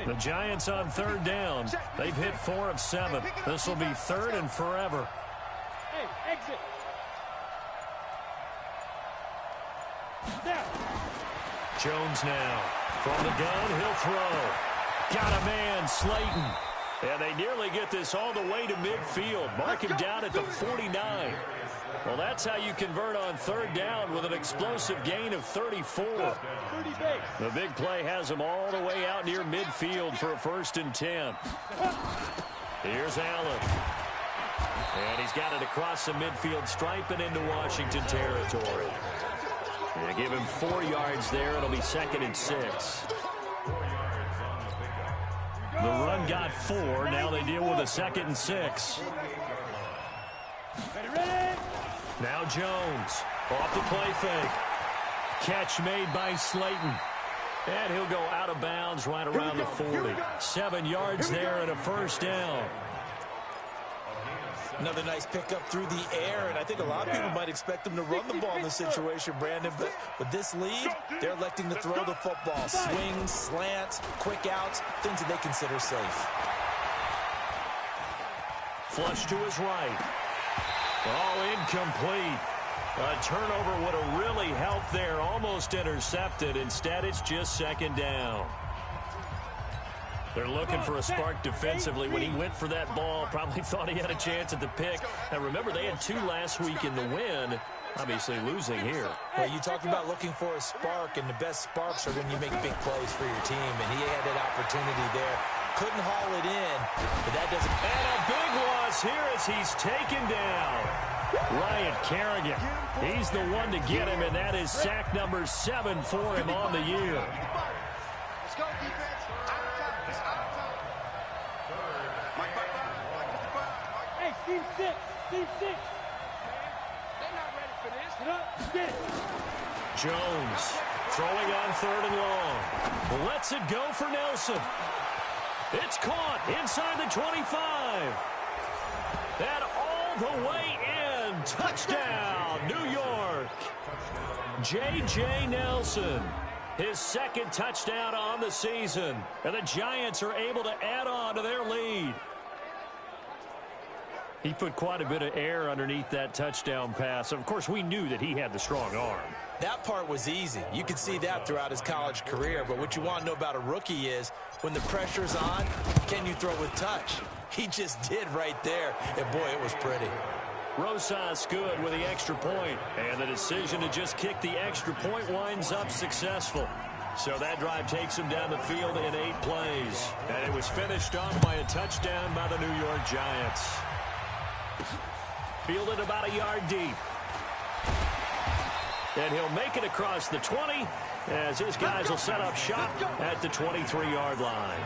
The Giants on 3rd down. They've hit 4 of 7. This will be 3rd and forever. Hey, exit. Now. Jones now. From the gun, he'll throw. Got a man, Slayton. And they nearly get this all the way to midfield. Mark him down at the 49. Well, that's how you convert on 3rd down with an explosive gain of 34. The big play has him all the way out near midfield for a 1st and 10. Here's Allen. And he's got it across the midfield stripe and into Washington territory. They give him 4 yards there. It'll be 2nd and 6. The run got 4. Now they deal with a 2nd and 6. Now Jones off the play fake. Catch made by Slayton. And he'll go out of bounds right around the 40. 7 yards there and a 1st down. Another nice pickup through the air, and I think a lot of people might expect them to run the ball in this situation, Brandon, but with this lead, they're electing to throw the football. Swings, slants, quick outs, things that they consider safe. Flush to his right. Oh, incomplete. A turnover would have really helped there. Almost intercepted. Instead, it's just second down. They're looking for a spark defensively. When he went for that ball, probably thought he had a chance at the pick. And remember, they had 2 last week in the win. Obviously losing here. Well, you talked about looking for a spark, and the best sparks are when you make big plays for your team, and he had that opportunity there. Couldn't haul it in, but that doesn't... And a big loss here as he's taken down. Ryan Kerrigan, he's the one to get him, and that is sack number 7 for him on the year. Let's go, defense. Out of time. It's out of time. Mike, hey, team 6. Team 6. They're not ready for this. Get up. Get it. Jones throwing on 3rd and long. Lets it go for Nelson. It's caught inside the 25. And all the way in. Touchdown, New York. J.J. Nelson. His 2nd touchdown on the season. And the Giants are able to add on to their lead. He put quite a bit of air underneath that touchdown pass. Of course, we knew that he had the strong arm. That part was easy. You could see that throughout his college career. But what you want to know about a rookie is when the pressure's on, can you throw with touch? He just did right there. And, boy, it was pretty. Rosas good with the extra point. And the decision to just kick the extra point winds up successful. So that drive takes him down the field in 8 plays. And it was finished off by a touchdown by the New York Giants. Fielded about a yard deep. And he'll make it across the 20 as his guys will set up shop at the 23-yard line.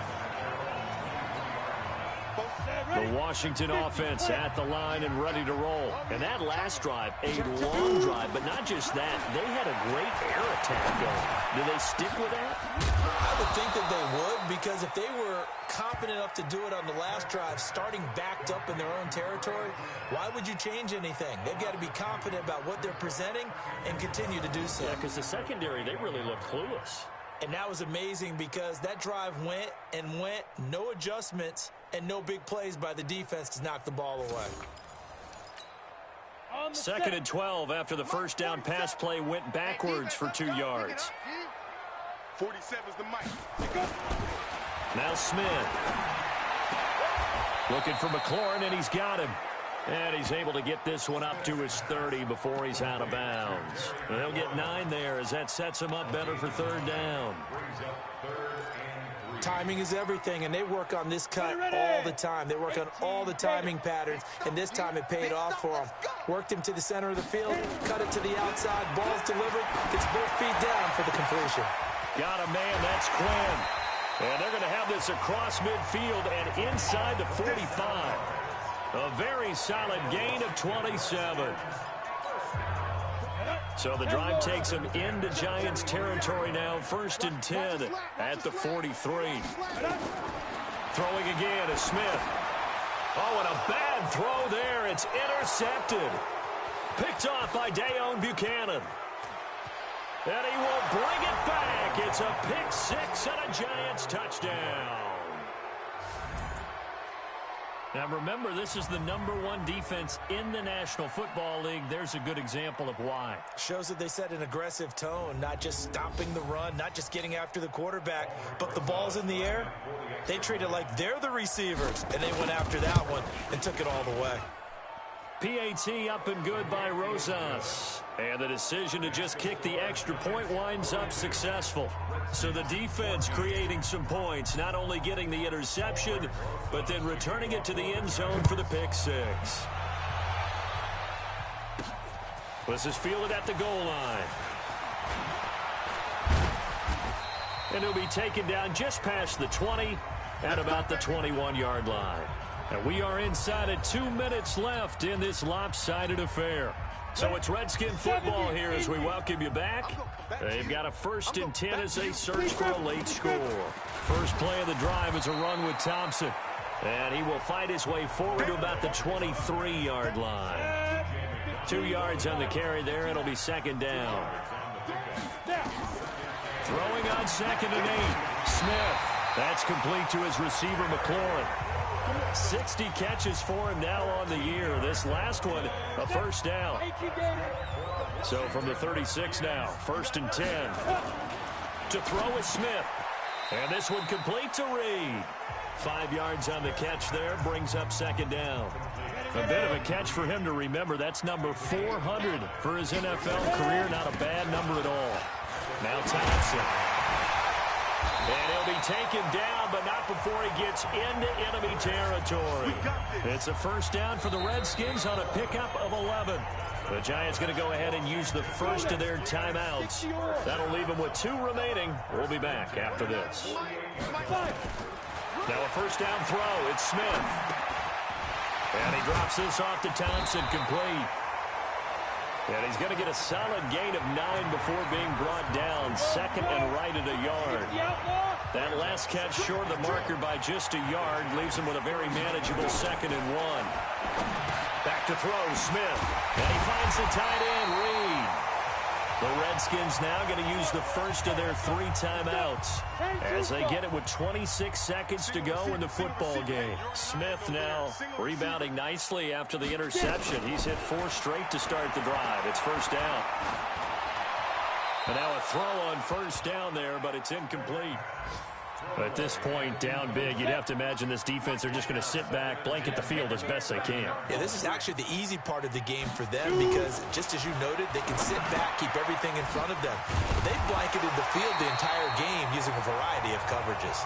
The Washington offense at the line and ready to roll. And that last drive, a long drive, but not just that. They had a great air attack going. Do they stick with that? I would think that they would, because if they were confident enough to do it on the last drive, starting backed up in their own territory, why would you change anything? They've got to be confident about what they're presenting and continue to do so. Yeah, because the secondary, they really look clueless. And that was amazing because that drive went and went, no adjustments, and no big plays by the defense to knock the ball away. 2nd and 12 after the first down pass play went backwards for 2 yards. 47's the mic. Now Smith. Looking for McLaurin, and he's got him. And he's able to get this one up to his 30 before he's out of bounds. They'll get 9 there as that sets him up better for 3rd down. Timing is everything, and they work on this cut all the time. They work on all the timing patterns, and this time it paid off for them. Worked him to the center of the field, cut it to the outside, ball's delivered, gets both feet down for the completion. Got a man, that's Quinn. And they're going to have this across midfield and inside the 45. A very solid gain of 27. So the drive takes them into Giants territory now. 1st and 10 at the 43. Throwing again is Smith. Oh, and a bad throw there. It's intercepted. Picked off by Dayon Buchanan. And he will bring it back. It's a pick 6 and a Giants touchdown. Now, remember, this is the #1 defense in the National Football League. There's a good example of why. Shows that they set an aggressive tone, not just stopping the run, not just getting after the quarterback, but the ball's in the air. They treat it like they're the receivers, and they went after that one and took it all the way. PAT up and good by Rosas. And the decision to just kick the extra point winds up successful. So the defense creating some points, not only getting the interception, but then returning it to the end zone for the pick 6. This is fielded at the goal line. And he'll be taken down just past the 20 at about the 21-yard line. And we are inside of 2 minutes left in this lopsided affair. So it's Redskin football here as we welcome you back. They've got a 1st and 10 as they search for a late score. First play of the drive is a run with Thompson. And he will fight his way forward to about the 23-yard line. 2 yards on the carry there. It'll be second down. Throwing on 2nd and 8. Smith. That's complete to his receiver, McLaurin. 60 catches for him now on the year. This last one, a first down. So from the 36 now, 1st and 10. To throw is Smith. And this one complete to Reed. 5 yards on the catch there, brings up second down. A bit of a catch for him to remember. That's number 400 for his NFL career. Not a bad number at all. Now Thompson. And he'll be taken down, but not before he gets into enemy territory. It's a first down for the Redskins on a pickup of 11. The Giants going to go ahead and use the first of their timeouts. That'll leave them with 2 remaining. We'll be back after this. Now a first down throw. It's Smith. And he drops this off to Thompson, complete. And he's going to get a solid gain of 9 before being brought down. 2nd and right at a yard. That last catch short of the marker by just a yard leaves him with a very manageable 2nd and 1. Back to throw, Smith. And he finds the tight end, Reed. The Redskins now going to use the first of their 3 timeouts as they get it with 26 seconds to go in the football game. Smith now rebounding nicely after the interception. He's hit 4 straight to start the drive. It's first down. And now a throw on first down there, but it's incomplete. At this point, down big, you'd have to imagine this defense, they're just going to sit back, blanket the field as best they can. Yeah, this is actually the easy part of the game for them because, just as you noted, they can sit back, keep everything in front of them. But they've blanketed the field the entire game using a variety of coverages.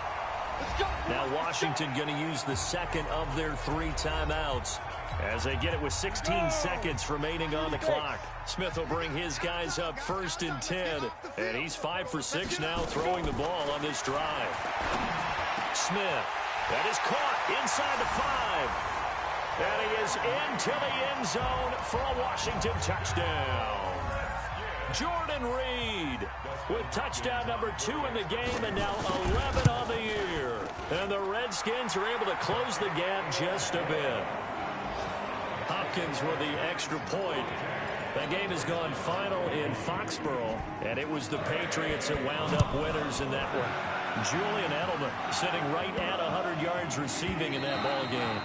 Now Washington going to use the second of their 3 timeouts as they get it with 16 seconds remaining on the clock. Smith will bring his guys up 1st and 10, and he's 5 for 6 now throwing the ball on this drive. Smith, that is caught inside the 5, and he is into the end zone for a Washington touchdown. Jordan Reed with touchdown number 2 in the game and now 11 on the year. And the Redskins are able to close the gap just a bit. Hopkins with the extra point. That game has gone final in Foxborough, and it was the Patriots that wound up winners in that one. Julian Edelman sitting right at 100 yards receiving in that ball game.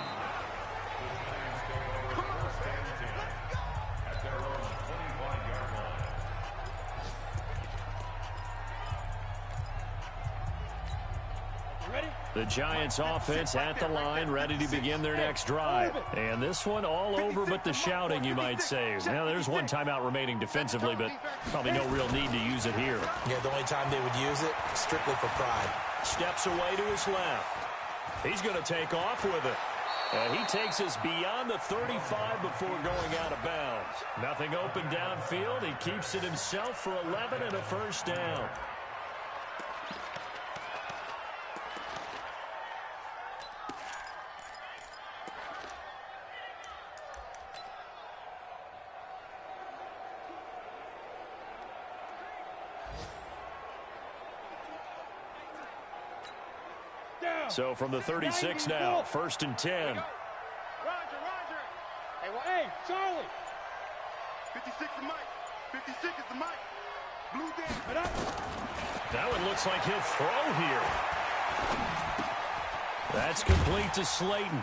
The Giants offense at the line, ready to begin their next drive. And this one all over but the shouting, you might say. Now, there's 1 timeout remaining defensively, but probably no real need to use it here. Yeah, the only time they would use it, strictly for pride. Steps away to his left. He's going to take off with it. And he takes us beyond the 35 before going out of bounds. Nothing open downfield. He keeps it himself for 11 and a first down. So from the 36 now, 1st and 10. Roger. Hey, Charlie. 56 is Mike. 56 is the Mike. Blue down. Now it looks like he'll throw here. That's complete to Slayton.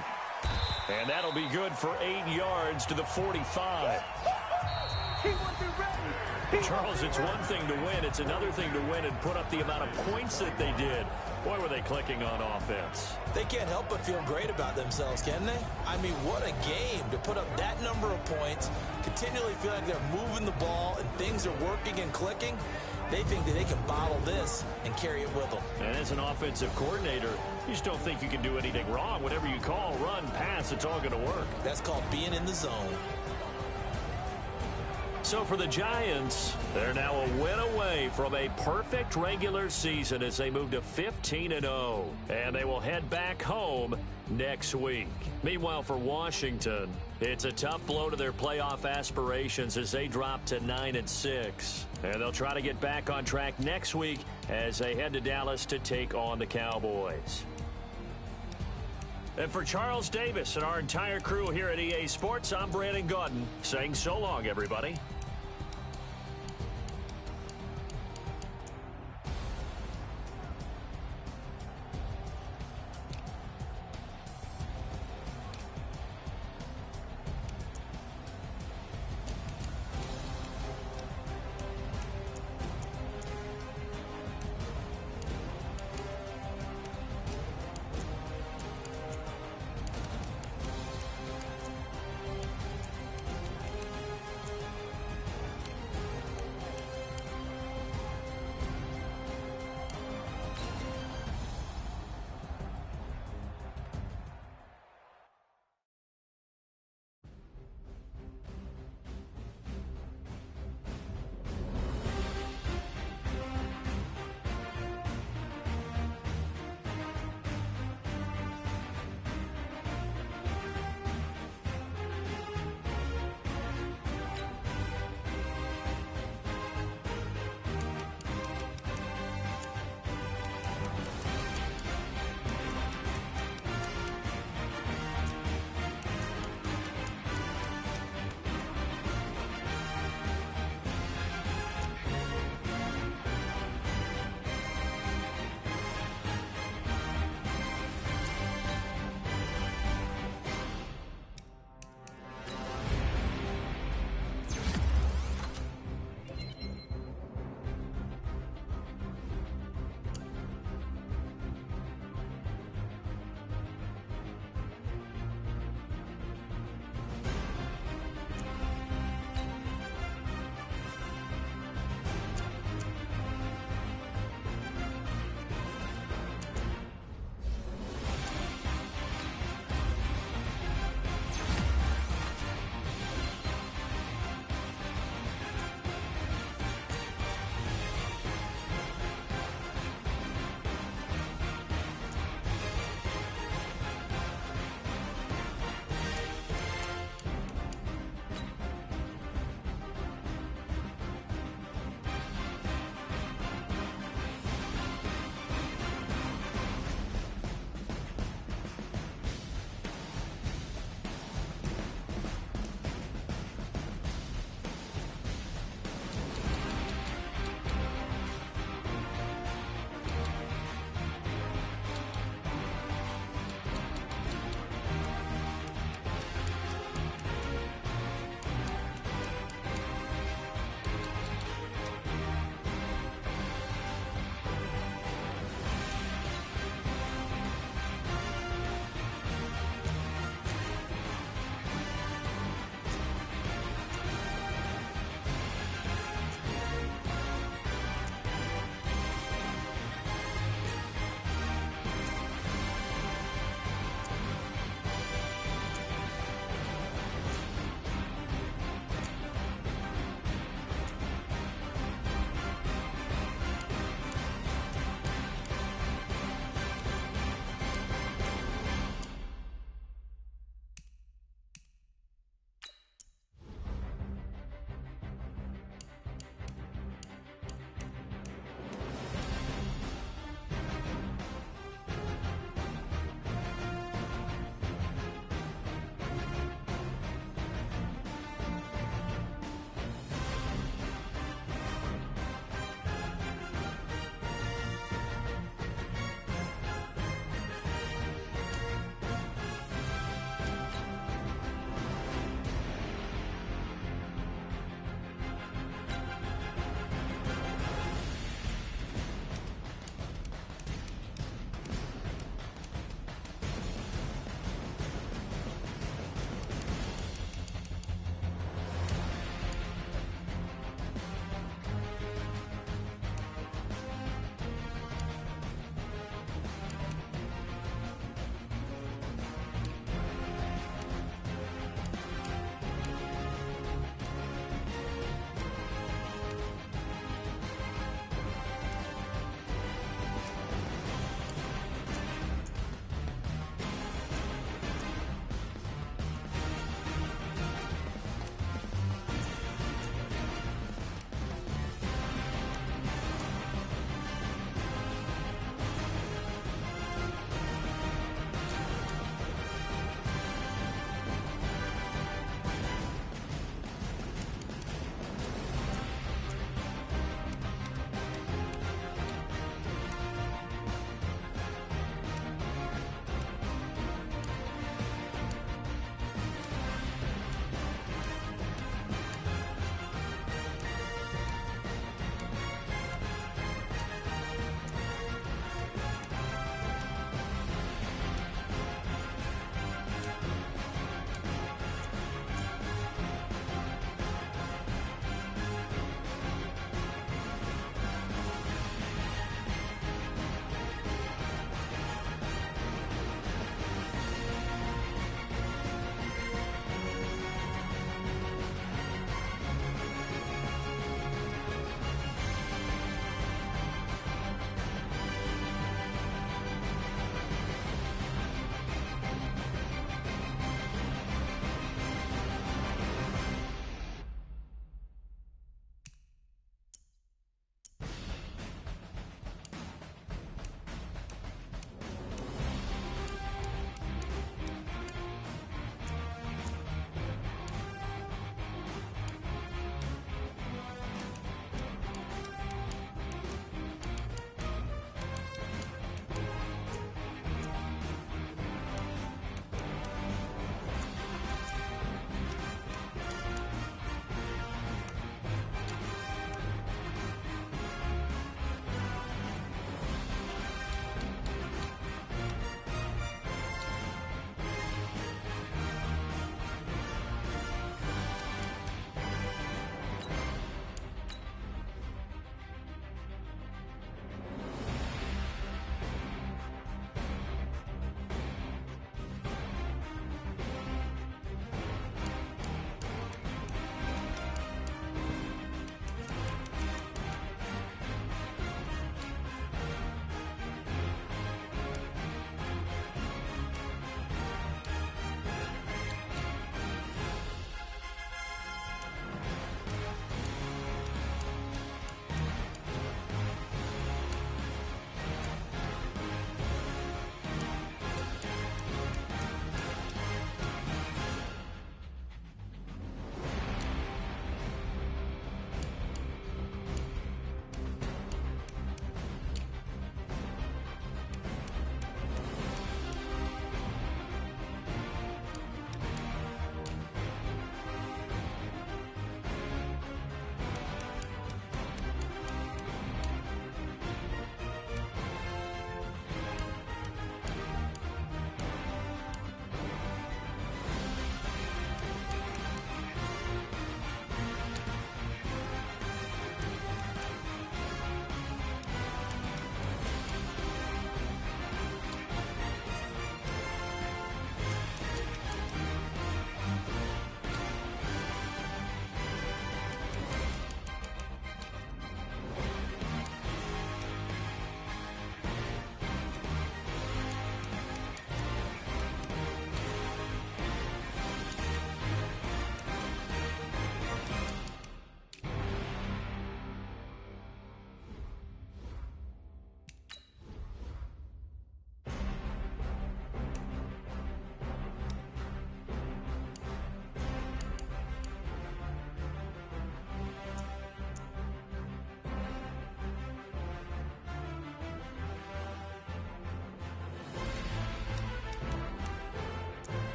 And that'll be good for 8 yards to the 45. He won't be ready. Charles, it's one thing to win. It's another thing to win and put up the amount of points that they did. Boy, were they clicking on offense. They can't help but feel great about themselves, can they? I mean, what a game to put up that number of points, continually feel like they're moving the ball and things are working and clicking. They think that they can bottle this and carry it with them. And as an offensive coordinator, you just don't think you can do anything wrong. Whatever you call, run, pass, it's all going to work. That's called being in the zone. So for the Giants, they're now a win away from a perfect regular season as they move to 15-0. And they will head back home next week. Meanwhile, for Washington, it's a tough blow to their playoff aspirations as they drop to 9-6. And they'll try to get back on track next week as they head to Dallas to take on the Cowboys. And for Charles Davis and our entire crew here at EA Sports, I'm Brandon Gaudin saying so long, everybody.